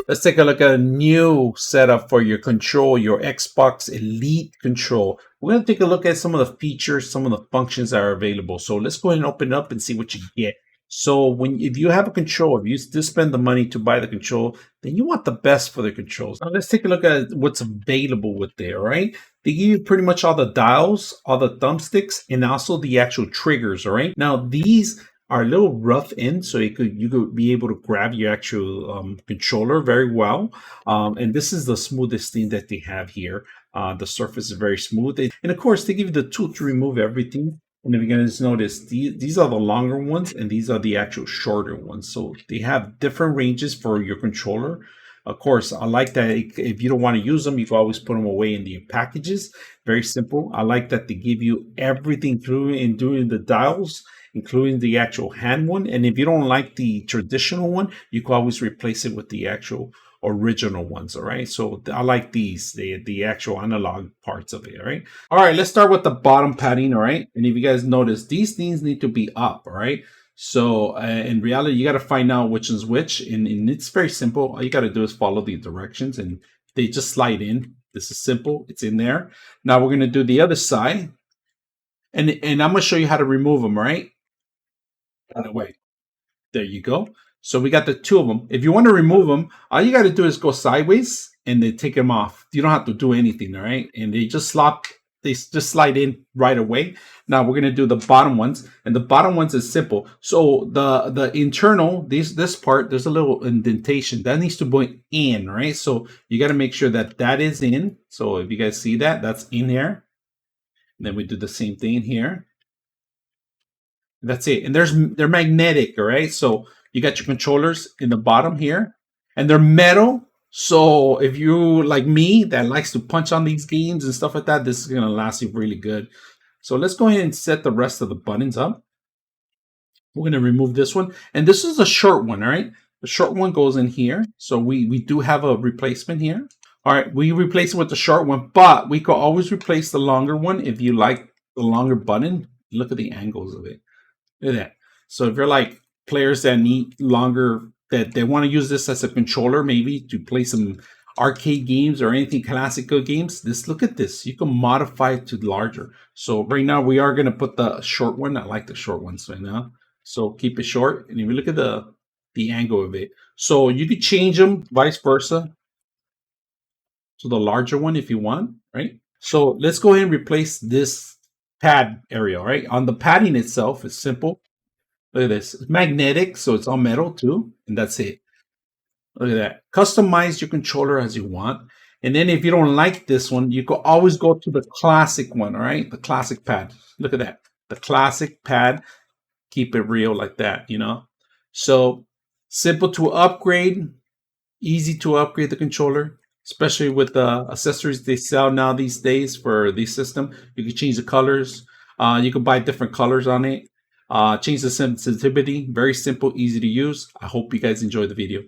Let's take a look at a new setup for your control, your Xbox Elite control. We're going to take a look at some of the features, some of the functions that are available. So let's go ahead and open it up and see what you get. So if you have a control, if you just spend the money to buy the control, then you want the best for the controls. Now let's take a look at what's available with there, right? They give you pretty much all the dials, all the thumbsticks, and also the actual triggers, all right? Now these are a little rough in, so you could be able to grab your actual controller very well. And this is the smoothest thing that they have here. The surface is very smooth, and of course they give you the tool to remove everything. And if you guys notice, these are the longer ones, and these are the actual shorter ones. So they have different ranges for your controller. Of course, I like that if you don't want to use them, you can always put them away in the packages. Very simple. I like that they give you everything through in doing the dials, including the actual hand one. And if you don't like the traditional one, you can always replace it with the actual original ones. All right. So I like these, the actual analog parts of it. All right. Let's start with the bottom padding. All right. And if you guys notice, these things need to be up. All right. So in reality, you got to find out which is which. And it's very simple. All you got to do is follow the directions and they just slide in. This is simple. It's in there. Now we're going to do the other side. And I'm going to show you how to remove them, right? By the way, there you go. So we got the two of them. If you want to remove them, all you got to do is go sideways and then take them off. You don't have to do anything, all right? And they just slide in right away. Now we're gonna do the bottom ones, and the bottom ones is simple. So the internal, this part, there's a little indentation that needs to go in, right? So you got to make sure that that is in. So if you guys see that, that's in here. And then we do the same thing here. That's it. And they're magnetic, all right? So you got your controllers in the bottom here, and they're metal. So if you like me that likes to punch on these games and stuff like that, this is gonna last you really good. So let's go ahead and set the rest of the buttons up. We're gonna remove this one, and this is a short one, all right? The short one goes in here. So we do have a replacement here. All right, we replace it with the short one, but we could always replace the longer one if you like the longer button. Look at the angles of it. Look at that. So if you're like players that need longer, that they want to use this as a controller, maybe to play some arcade games or anything classical games, look at this. You can modify it to larger. So right now we are going to put the short one. I like the short ones right now. So keep it short. And if you look at the angle of it, so you could change them vice versa to the larger one if you want, right? So let's go ahead and replace this pad area, right? On the padding itself, it's simple. Look at this. It's magnetic, so it's all metal too, and that's it. Look at that. Customize your controller as you want. And then if you don't like this one, you can always go to the classic one, all right? The classic pad. Look at that. The classic pad. Keep it real like that, you know? So simple to upgrade, easy to upgrade the controller, especially with the accessories they sell now these days for the system. You can change the colors. You can buy different colors on it. Change the sensitivity. Very simple, easy to use. I hope you guys enjoyed the video.